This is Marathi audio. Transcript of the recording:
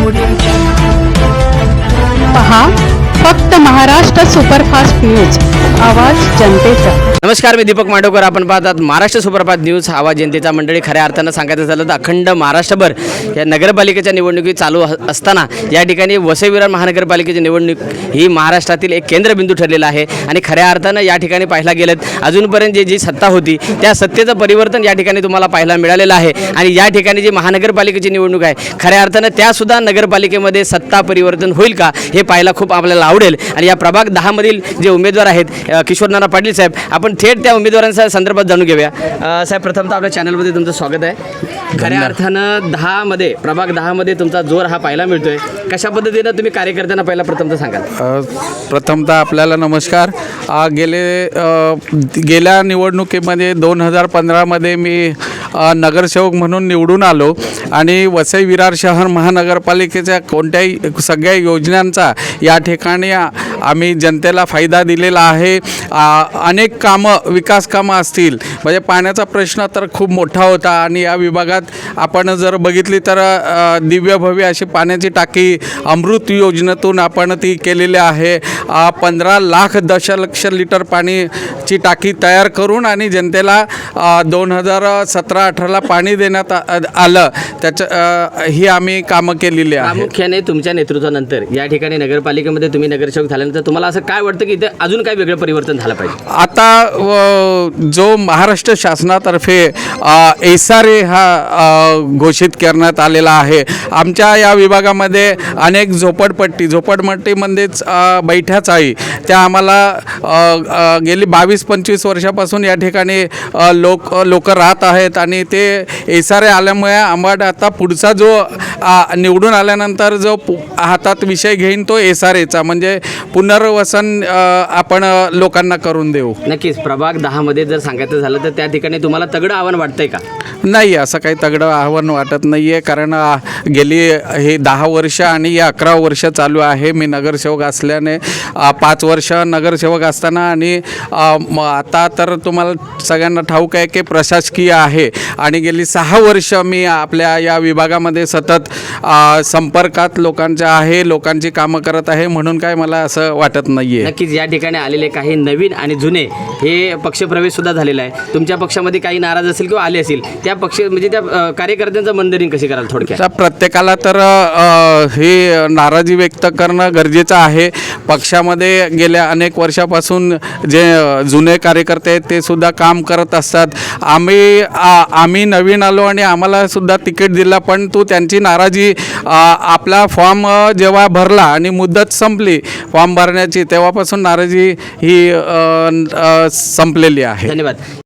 audio पहा फक्त महाराष्ट्र सुपरफास्ट न्यूज, आवाज जनतेचा। नमस्कार, मी दीपक मांडवकर. आपण पाहतात महाराष्ट्र सुपरफास्ट न्यूज, आवाज जनतेचा। मंडळी, खऱ्या अर्थानं सांगायचं झालं तर अखंड महाराष्ट्रभर या नगरपालिकेच्या निवडणुकी चालू असताना या ठिकाणी वसई विरार महानगरपालिकेची निवडणूक ही महाराष्ट्रातील एक केंद्रबिंदू ठरलेला आहे आणि खऱ्या अर्थानं या ठिकाणी पाहायला गेलं अजूनपर्यंत जी सत्ता होती त्या सत्तेचं परिवर्तन या ठिकाणी तुम्हाला पाहायला मिळालेलं आहे आणि या ठिकाणी जी महानगरपालिकेची निवडणूक आहे खऱ्या अर्थानं त्यासुद्धा नगरपालिकेमध्ये सत्ता परिवर्तन होईल का हे पाहायला खूप आपल्याला आवडेल। आणि या प्रभाग 10 मधील जे उमेदवार आहेत किशोर नाना पाटील साहेब, आपण थेट त्या उमेदवारांच्या संदर्भात जाणून घेऊया। साहेब, प्रथमतः आपल्या चॅनलमध्ये तुमचं स्वागत आहे। खऱ्या अर्थानं 10 मध्ये प्रभाग 10 मध्ये तुमचा जोर हा पाहायला मिळतोय, कशा पद्धतीनं तुम्ही कार्यकर्त्यांना पहिला प्रथमतः सांगाल? प्रथमतः आपल्याला नमस्कार। गेल्या निवडणुकीमध्ये 2015 मध्ये मी नगरसेवक म्हणून निवडून आलो आणि वसई विरार शहर महानगरपालिकेच्या कोणत्याही सगळ्या योजनांचा या ठिकाणी आम्ही जनतेला फायदा दिलेला आहे। अनेक कामं, विकास कामं असतील, म्हणजे पाण्याचा प्रश्न तर खूप मोठा होता आणि या विभागात आपण जर बघितली तर दिव्य भव्य अशी पाण्याची टाकी अमृत योजनेतून आपण ती केलेली आहे। 15 लाख दशलक्ष लिटर पाणीची टाकी तयार करून आणि जनतेला 2017-18ला पाणी देण्यात आलं, त्याचं ही आम्ही कामं केलेली आहे। प्रामुख्याने तुमच्या नेतृत्वानंतर या ठिकाणी नगरपालिकेमध्ये तुम्ही नगरसेवक झाल्यानंतर तुम्हाला असं काय वाटतं की इथे अजून काय वेगळं परिवर्तन झालं पाहिजे? आता जो महाराष्ट्र शासनातर्फे SRA हा घोषित करण्यात आलेला आहे। आमच्या या विभागामध्ये अनेक झोपडपट्टीमध्येच बैठ्या चाळी त्या आम्हाला गेली 22-25 वर्षापासून या ठिकाणी लोक राहत आहेत आणि ते SRA आल्यामुळे आम्हाला आता पुढचा जो निवडून आल्यानंतर जो हातात विषय घेईन तो SRAचा, म्हणजे पुनर्वसन आपण लोकांना करून देऊ। नक्कीच प्रभाग 10 मध्ये जर सांगायचं झालं तर त्या ठिकाणी तुम्हाला तगडं आव्हान वाटतंय का? नाही, असं काही तगडं आव्हान वाटत नाही आहे, कारण गेली हे 10 वर्ष आणि 11 वर्ष चालू आहे। मी नगरसेवक असल्याने 5 वर्ष नगरसेवक असताना आणि आता तर तुम्हाला सगळ्यांना ठाऊक आहे की प्रशासकीय आहे आणि गेली 6 वर्ष मी आपल्या या विभागामध्ये सतत संपर्कात लोकांच्या आहे, लोकांची कामं करत आहे, म्हणून काय मला असं वाटत नाही आहे। नक्कीच या ठिकाणी आलेले काही नवीन आणि जुने हे पक्षप्रवेश सुद्धा झालेला आहे। तुमच्या पक्षामध्ये काही नाराज असेल किंवा आले असेल, त्या पक्ष म्हणजे त्या कार्यकर्त्यांचं मंदरिंग कशी कराल थोडक्यात? प्रत्येकाला तर हे नाराजी व्यक्त करणं गरजेचं आहे। पक्षामध्ये गेल्या अनेक वर्षापासून जे जुने कार्यकर्ते आहेत ते सुद्धा काम करत असतात। आम्ही नवीन आलो आणि आम्हाला सुद्धा तिकीट दिला, पण त्यांची नाराजी आपला फॉर्म जेव्हा भरला आणि मुदत संपली फॉर्म भरण्याची तेव्हापासून नाराजी ही संपलेली आहे। धन्यवाद।